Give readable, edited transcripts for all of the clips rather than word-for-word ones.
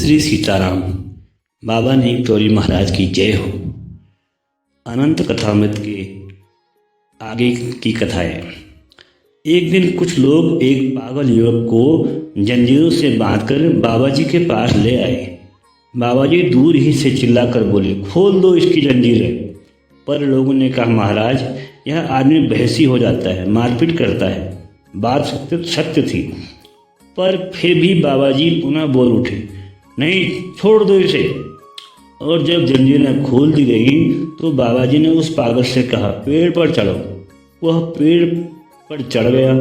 श्री सीताराम। बाबा नीम करोली महाराज की जय हो। अनंत कथामृत के आगे की कथाएं। एक दिन कुछ लोग एक पागल युवक को जंजीरों से बांधकर बाबा जी के पास ले आए। बाबा जी दूर ही से चिल्लाकर बोले, खोल दो इसकी जंजीरें। पर लोगों ने कहा, महाराज यह आदमी बहसी हो जाता है, मारपीट करता है। बात सत्य थी, पर फिर भी बाबा जी पुनः बोल उठे, नहीं, छोड़ दो इसे। और जब जंजीरें खोल दी गई तो बाबा जी ने उस पागल से कहा, पेड़ पर चढ़ो। वह पेड़ पर चढ़ गया।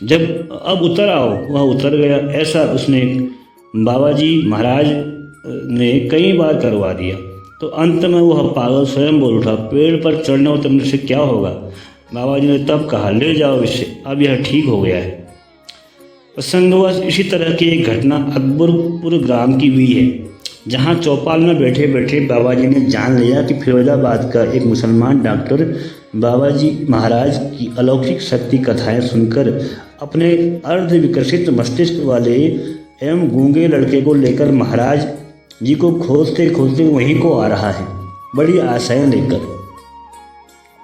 जब अब उतर आओ, वह उतर गया। ऐसा उसने बाबा जी महाराज ने कई बार करवा दिया। तो अंत में वह पागल स्वयं बोल उठा, पेड़ पर चढ़ने उतरने से क्या होगा। बाबा जी ने तब कहा, ले जाओ इसे, अब यह ठीक हो गया है। प्रसंगवश इसी तरह की एक घटना अकबरपुर ग्राम की हुई है, जहां चौपाल में बैठे बैठे बाबा जी ने जान लिया कि फिरोजाबाद का एक मुसलमान डॉक्टर बाबा जी महाराज की अलौकिक शक्ति कथाएं सुनकर अपने अर्ध विकसित मस्तिष्क वाले एवं गूंगे लड़के को लेकर महाराज जी को खोजते खोजते वहीं को आ रहा है, बड़ी आशाएं लेकर।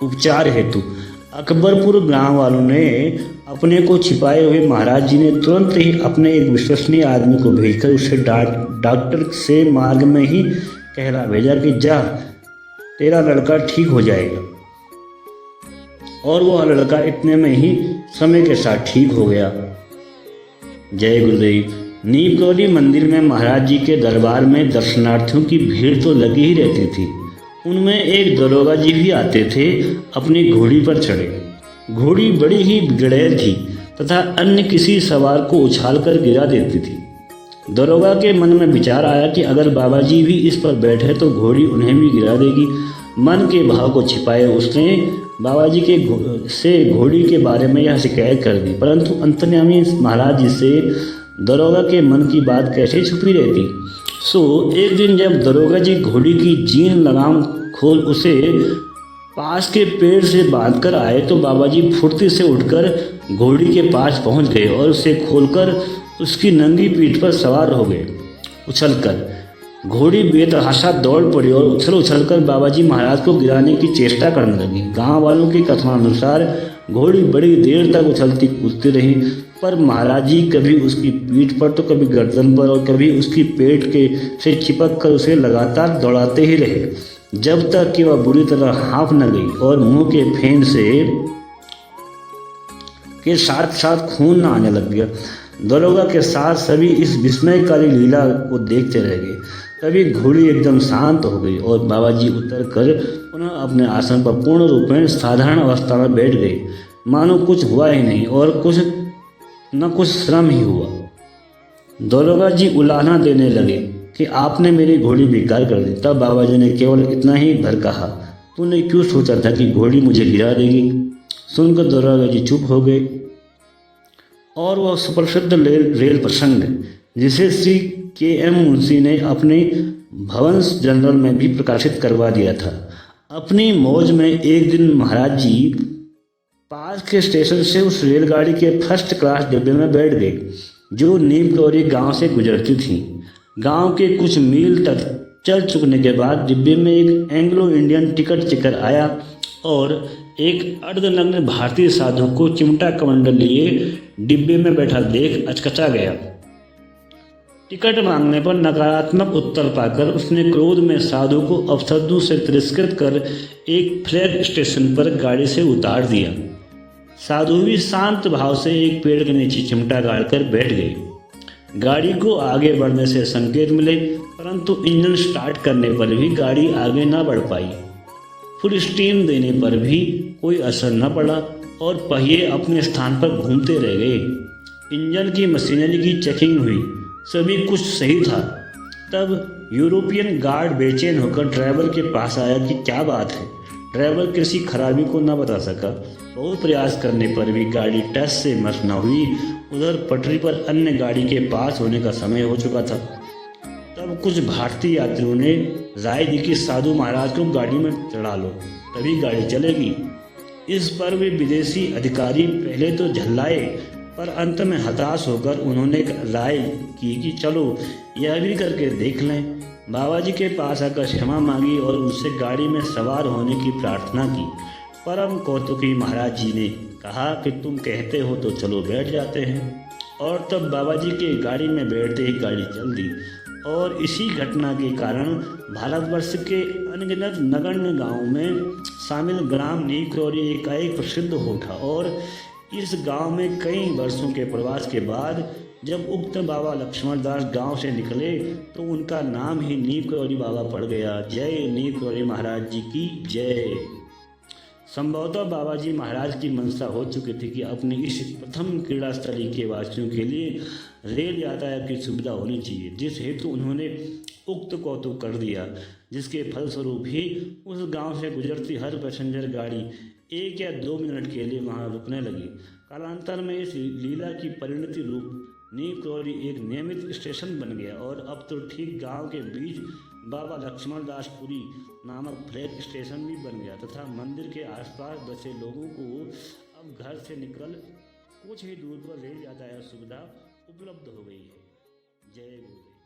उपचार हेतु अकबरपुर ग्राम वालों ने अपने को छिपाए हुए महाराज जी ने तुरंत ही अपने एक विश्वसनीय आदमी को भेजकर उसे डॉक्टर से मार्ग में ही कहला भेजा कि जा, तेरा लड़का ठीक हो जाएगा। और वह लड़का इतने में ही समय के साथ ठीक हो गया। जय गुरुदेव। नीम करोली मंदिर में महाराज जी के दरबार में दर्शनार्थियों की भीड़ तो लगी ही रहती थी। उनमें एक दरोगा जी भी आते थे, अपनी घोड़ी पर चढ़े। घोड़ी बड़ी ही बिगड़ैल थी तथा अन्य किसी सवार को उछालकर गिरा देती थी। दरोगा के मन में विचार आया कि अगर बाबा जी भी इस पर बैठे तो घोड़ी उन्हें भी गिरा देगी। मन के भाव को छिपाए उसने बाबा जी से घोड़ी के बारे में यह शिकायत कर दी। परंतु अंतर्यामी महाराज जी से दरोगा के मन की बात कैसे छुपी रहती। सो एक दिन जब दरोगा जी घोड़ी की जीन लगाम खोल उसे पास के पेड़ से बांधकर आए तो बाबा जी फुर्ती से उठकर घोड़ी के पास पहुंच गए और उसे खोलकर उसकी नंगी पीठ पर सवार हो गए। उछलकर घोड़ी बेतहाशा दौड़ पड़ी और उछलकर बाबा जी महाराज को गिराने की चेष्टा करने लगी। गांव वालों की कथनानुसार घोड़ी बड़ी देर तक उछलती कूदती रही, पर महाराज जी कभी उसकी पीठ पर तो कभी गर्दन पर और कभी उसकी पेट के से चिपक कर उसे लगातार दौड़ाते ही रहे, जब तक कि वह बुरी तरह हाँफ न गई और मुंह के फेन के साथ साथ खून न आने लग गया। दरोगा के साथ सभी इस विस्मयकारी लीला को देखते रह गए। तभी घोड़ी एकदम शांत हो गई और बाबा जी उतर कर पुनः अपने आसन पर पूर्ण रूप में साधारण अवस्था में बैठ गए, मानो कुछ हुआ ही नहीं और कुछ श्रम ही हुआ। दरोगा जी उलाहना देने लगे कि आपने मेरी घोड़ी बेकार कर दी। तब बाबा जी ने केवल इतना ही भर कहा, तूने क्यों सोचा था कि घोड़ी मुझे गिरा देगी। सुनकर दरोगा जी चुप हो गए। और वह सुप्रसिद्ध रेल प्रसंग जिसे श्री के.एम. मुंशी ने अपने भवंस जनरल में भी प्रकाशित करवा दिया था। अपनी मौज में एक दिन महाराज जी पास के स्टेशन से उस रेलगाड़ी के फर्स्ट क्लास डिब्बे में बैठ गए जो नीम करोली गांव से गुजरती थी। गांव के कुछ मील तक चल चुकने के बाद डिब्बे में एक एंग्लो इंडियन टिकट चेकर आया और एक अर्धनग्न भारतीय साधु को चिमटा कमंडल लिए डिब्बे में बैठा देख अचकचा गया। टिकट मांगने पर नकारात्मक उत्तर पाकर उसने क्रोध में साधु को अपशब्दों से तिरस्कृत कर एक फ्लैग स्टेशन पर गाड़ी से उतार दिया। साधु भी शांत भाव से एक पेड़ के नीचे चिमटा गाड़कर बैठ गए। गाड़ी को आगे बढ़ने से संकेत मिले, परंतु इंजन स्टार्ट करने पर भी गाड़ी आगे न बढ़ पाई। फुल स्टीम देने पर भी कोई असर न पड़ा और पहिए अपने स्थान पर घूमते रह गए। इंजन की मशीनरी की चेकिंग हुई, सभी कुछ सही था। तब यूरोपियन गार्ड बेचैन होकर ड्राइवर के पास आया कि क्या बात है। ड्राइवर किसी खराबी को न बता सका। बहुत प्रयास करने पर भी गाड़ी टस से मस न हुई। उधर पटरी पर अन्य गाड़ी के पास होने का समय हो चुका था। तब कुछ भारतीय यात्रियों ने राय दी कि साधु महाराज को गाड़ी में चढ़ा लो, तभी गाड़ी चलेगी। इस पर वे विदेशी अधिकारी पहले तो झल्लाए, पर अंत में हताश होकर उन्होंने राय की कि चलो यह भी करके देख लें। बाबा जी के पास आकर क्षमा मांगी और उससे गाड़ी में सवार होने की प्रार्थना की। परम कौतुकी महाराज जी ने कहा कि तुम कहते हो तो चलो बैठ जाते हैं। और तब बाबा जी के गाड़ी में बैठते ही गाड़ी चल दी और इसी घटना के कारण भारतवर्ष के अनगिनत नगण्य गाँव में शामिल ग्राम नीकरौरी एकाएक प्रसिद्ध हो उठा। और इस गांव में कई वर्षों के प्रवास के बाद जब उक्त बाबा लक्ष्मण दास गांव से निकले तो उनका नाम ही नीकरौरी बाबा पड़ गया। जय नीकरौरी महाराज जी की जय। संभवतः बाबा जी महाराज की मंशा हो चुकी थी कि अपने इस प्रथम क्रीड़ा स्थली के वासियों के लिए रेल यातायात की सुविधा होनी चाहिए, जिस हेतु उन्होंने उक्त कौतुक कर दिया, जिसके फलस्वरूप ही उस गांव से गुजरती हर पैसेंजर गाड़ी 1 या 2 मिनट के लिए वहां रुकने लगी। कालांतर में इस लीला की परिणति रूप नीकरौरी एक नियमित स्टेशन बन गया और अब तो ठीक गांव के बीच बाबा लक्ष्मण दास पुरी नामक फ्लैग स्टेशन भी बन गया तथा मंदिर के आसपास बसे लोगों को अब घर से निकल कुछ ही दूर पर रेल यातायात सुविधा उपलब्ध हो गई है। जय गुरुदेव।